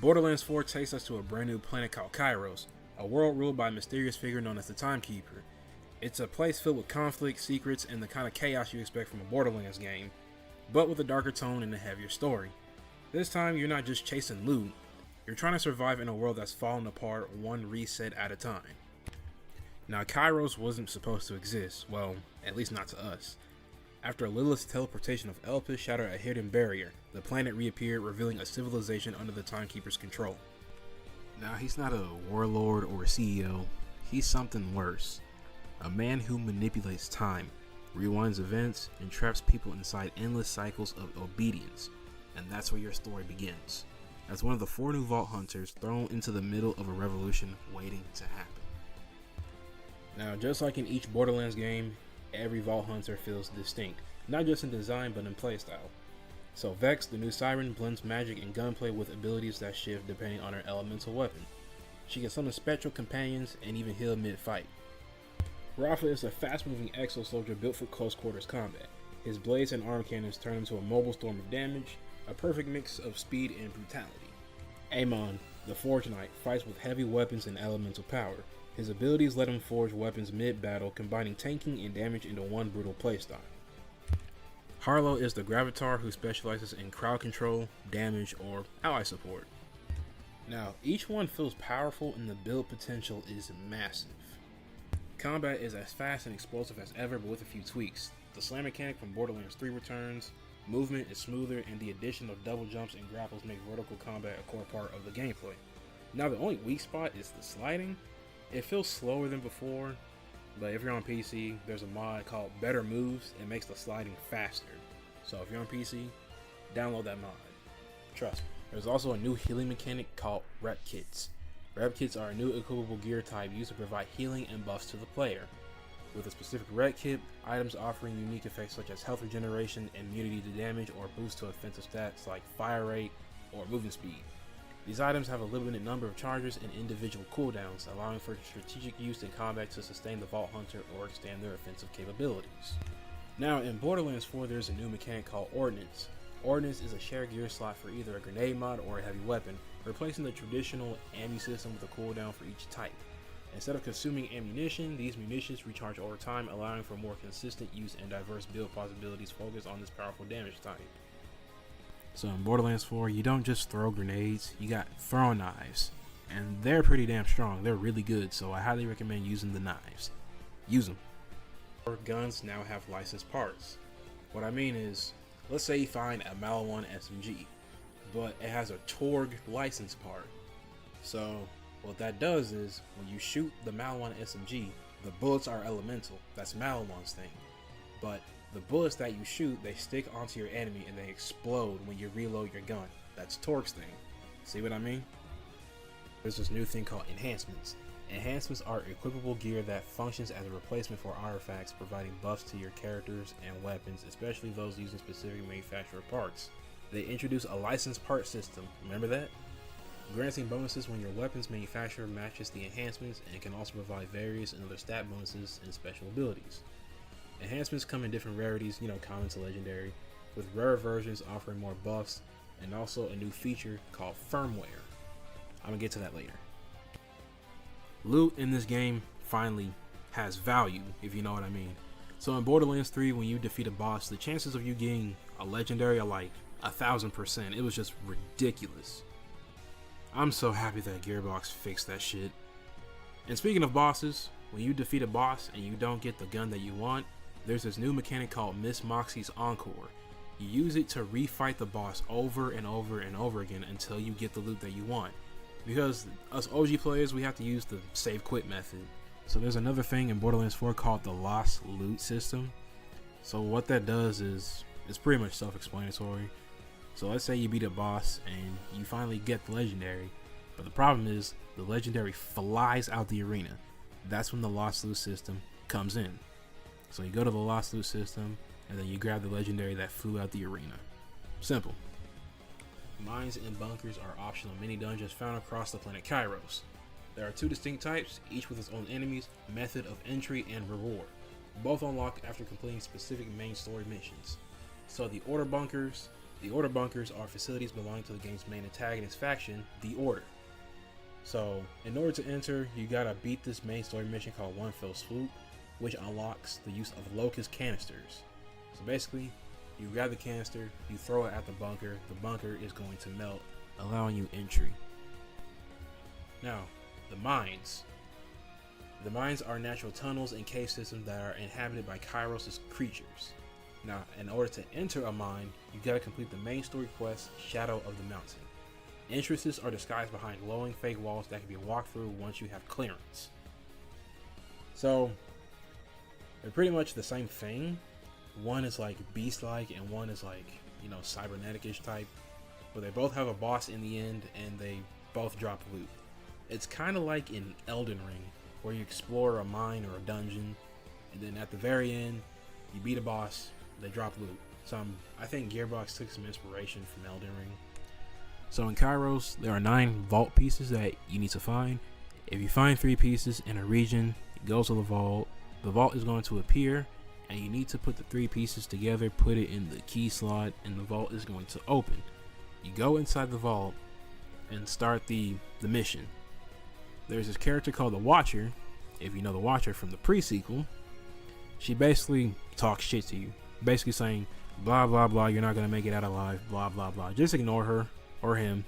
Borderlands 4 takes us to a brand new planet called Kairos, a world ruled by a mysterious figure known as the Timekeeper. It's a place filled with conflict, secrets, and the kind of chaos you expect from a Borderlands game, but with a darker tone and a heavier story. This time, you're not just chasing loot, you're trying to survive in a world that's falling apart one reset at a time. Now, Kairos wasn't supposed to exist, well, at least not to us. After Lilith's teleportation of Elpis shattered a hidden barrier, the planet reappeared, revealing a civilization under the Timekeeper's control. Now, he's not a warlord or a CEO, he's something worse. A man who manipulates time, rewinds events, and traps people inside endless cycles of obedience. And that's where your story begins, as one of the 4 new Vault Hunters thrown into the middle of a revolution waiting to happen. Now, just like in each Borderlands game, every Vault Hunter feels distinct, not just in design but in playstyle. So Vex, the new Siren, blends magic and gunplay with abilities that shift depending on her elemental weapon. She can summon spectral companions and even heal mid-fight. Rafa is a fast-moving exo soldier built for close quarters combat. His blades and arm cannons turn into a mobile storm of damage, a perfect mix of speed and brutality. Amon, the Forge Knight, fights with heavy weapons and elemental power. His abilities let him forge weapons mid-battle, combining tanking and damage into one brutal playstyle. Harlow is the Gravitar who specializes in crowd control, damage, or ally support. Now, each one feels powerful and the build potential is massive. Combat is as fast and explosive as ever, but with a few tweaks. The slam mechanic from Borderlands 3 returns, movement is smoother, and the addition of double jumps and grapples make vertical combat a core part of the gameplay. Now, the only weak spot is the sliding. It feels slower than before, but if you're on PC, there's a mod called Better Moves. It makes the sliding faster. So if you're on PC, download that mod. Trust me. There's also a new healing mechanic called Rep Kits. Rep Kits are a new equipable gear type used to provide healing and buffs to the player. With a specific Rep Kit, items offering unique effects such as health regeneration, immunity to damage, or boost to offensive stats like fire rate or movement speed. These items have a limited number of charges and individual cooldowns, allowing for strategic use in combat to sustain the Vault Hunter or extend their offensive capabilities. Now, in Borderlands 4, there's a new mechanic called Ordnance. Ordnance is a shared gear slot for either a grenade mod or a heavy weapon, replacing the traditional ammu system with a cooldown for each type. Instead of consuming ammunition, these munitions recharge over time, allowing for more consistent use and diverse build possibilities focused on this powerful damage type. So in Borderlands 4, you don't just throw grenades, you got throwing knives. And they're pretty damn strong, they're really good, so I highly recommend using the knives. Use them. Guns now have licensed parts. What I mean is, let's say you find a Maliwan SMG, but it has a Torg license part. So what that does is, when you shoot the Maliwan SMG, the bullets are elemental. That's Maliwan's thing. But the bullets that you shoot, they stick onto your enemy and they explode when you reload your gun. That's Torg's thing. See what I mean? There's this new thing called Enhancements. Enhancements are equipable gear that functions as a replacement for artifacts, providing buffs to your characters and weapons, especially those using specific manufacturer parts. They introduce a licensed part system, remember that? Granting bonuses when your weapons manufacturer matches the enhancements, and can also provide various and other stat bonuses and special abilities. Enhancements come in different rarities, common to legendary, with rare versions offering more buffs, and also a new feature called Firmware. I'm gonna get to that later. Loot in this game finally has value, if you know what I mean. So in Borderlands 3, when you defeat a boss, the chances of you getting a legendary are like 1000%. It was just ridiculous. I'm so happy that Gearbox fixed that shit. And speaking of bosses, when you defeat a boss and you don't get the gun that you want, there's this new mechanic called Miss Moxie's Encore. You use it to refight the boss over and over and over again until you get the loot that you want. Because us OG players, we have to use the save quit method. So there's another thing in Borderlands 4 called the Lost Loot system. So what that does is, it's pretty much self-explanatory. So let's say you beat a boss and you finally get the legendary, but the problem is the legendary flies out the arena. That's when the Lost Loot system comes in. So you go to the Lost Loot system and then you grab the legendary that flew out the arena. Simple. Mines and bunkers are optional mini dungeons found across the planet Kairos. There are 2 distinct types, each with its own enemies, method of entry, and reward. Both unlock after completing specific main story missions. So the Order bunkers The Order bunkers are facilities belonging to the game's main antagonist faction, the Order. So, in order to enter, you gotta beat this main story mission called One Fell Swoop, which unlocks the use of Locust canisters. So basically, you grab the canister, you throw it at the bunker is going to melt, allowing you entry. Now, the mines. The mines are natural tunnels and cave systems that are inhabited by Kairos' creatures. Now, in order to enter a mine, you gotta complete the main story quest, Shadow of the Mountain. Entrances are disguised behind glowing fake walls that can be walked through once you have clearance. So, they're pretty much the same thing. One is like beast-like and one is like, you know, cybernetic-ish type. But they both have a boss in the end and they both drop loot. It's kind of like in Elden Ring, where you explore a mine or a dungeon, and then at the very end, you beat a boss, they drop loot. So I think Gearbox took some inspiration from Elden Ring. So in Kairos, there are 9 vault pieces that you need to find. If you find 3 pieces in a region, it goes to the vault is going to appear, and you need to put the 3 pieces together, put it in the key slot, and the vault is going to open. You go inside the vault and start the mission. There's this character called the Watcher. If you know the Watcher from the pre-sequel, she basically talks shit to you, basically saying blah blah blah, you're not gonna make it out alive, blah blah blah. Just ignore her or him.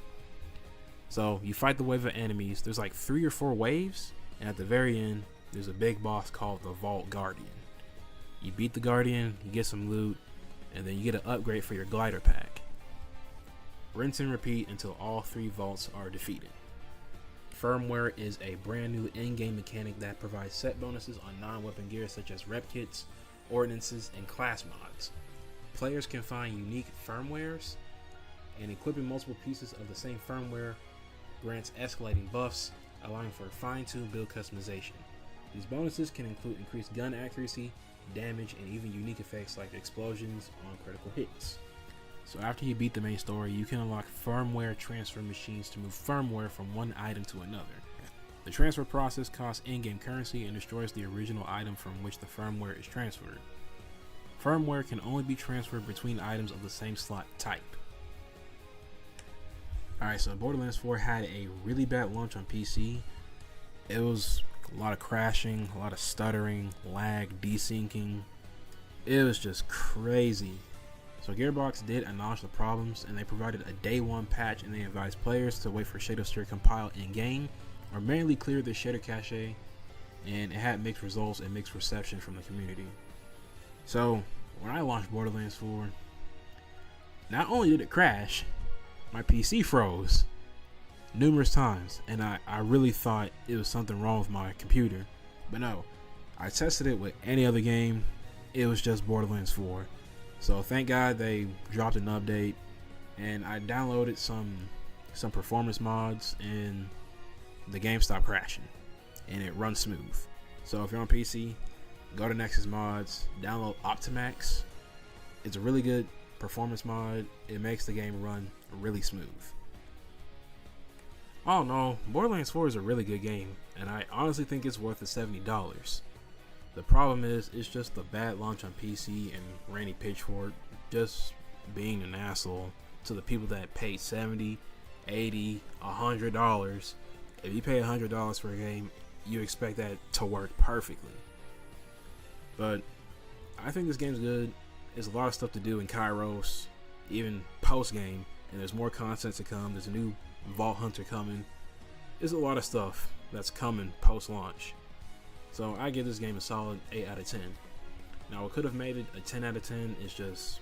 So you fight the wave of enemies. There's like 3 or 4 waves, and at the very end there's a big boss called the Vault Guardian. You beat the Guardian, you get some loot, and then you get an upgrade for your glider pack. Rinse and repeat until all 3 vaults are defeated. Firmware is a brand new in-game mechanic that provides set bonuses on non-weapon gear such as rep kits, ordnances, and class mods. Players can find unique firmwares, and equipping multiple pieces of the same firmware grants escalating buffs, allowing for fine-tuned build customization. These bonuses can include increased gun accuracy, damage, and even unique effects like explosions on critical hits. So after you beat the main story, you can unlock firmware transfer machines to move firmware from one item to another. The transfer process costs in-game currency and destroys the original item from which the firmware is transferred. Firmware can only be transferred between items of the same slot type. Alright, so Borderlands 4 had a really bad launch on PC. It was a lot of crashing, a lot of stuttering, lag, desyncing. It was just crazy. So Gearbox did acknowledge the problems, and they provided a day 1 patch, and they advised players to wait for shaders to compile in game or manually clear the shader cache, and it had mixed results and mixed reception from the community. So when I launched Borderlands 4, not only did it crash, my PC froze numerous times, and I really thought it was something wrong with my computer, but no, I tested it with any other game, it was just Borderlands 4. So thank God they dropped an update, and I downloaded some performance mods, and the game stopped crashing and it runs smooth. So if you're on PC, go to Nexus Mods, download Optimax. It's a really good performance mod. It makes the game run really smooth. Oh no, Borderlands 4 is a really good game, and I honestly think it's worth the $70. The problem is, it's just a bad launch on PC, and Randy Pitchford just being an asshole to the people that pay $70, $80, $100. If you pay $100 for a game, you expect that to work perfectly. But I think this game's good. There's a lot of stuff to do in Kairos, even post-game, and there's more content to come. There's a new Vault Hunter coming. There's a lot of stuff that's coming post-launch. So I give this game a solid 8 out of 10. Now what could have made it a 10 out of 10 is just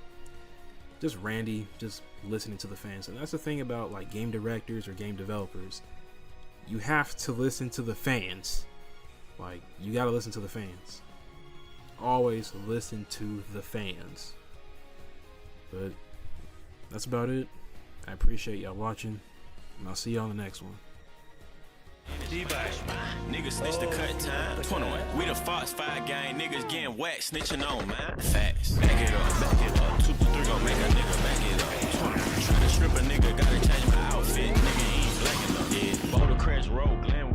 Randy just listening to the fans. And that's the thing about like game directors or game developers. You have to listen to the fans. Like, you gotta listen to the fans. Always listen to the fans. But that's about it. I appreciate y'all watching, and I'll see y'all on the next one. Niggas snitch the cut time. 21. We the Fox 5 gang. Niggas getting whacked, snitching on, man. Facts. Back it up, back it up. 2 to 3 gon' make a nigga back it up. 21. Try to strip a nigga, gotta change my outfit. Nigga ain't black enough. Yeah. Boulder Crest Road, Glen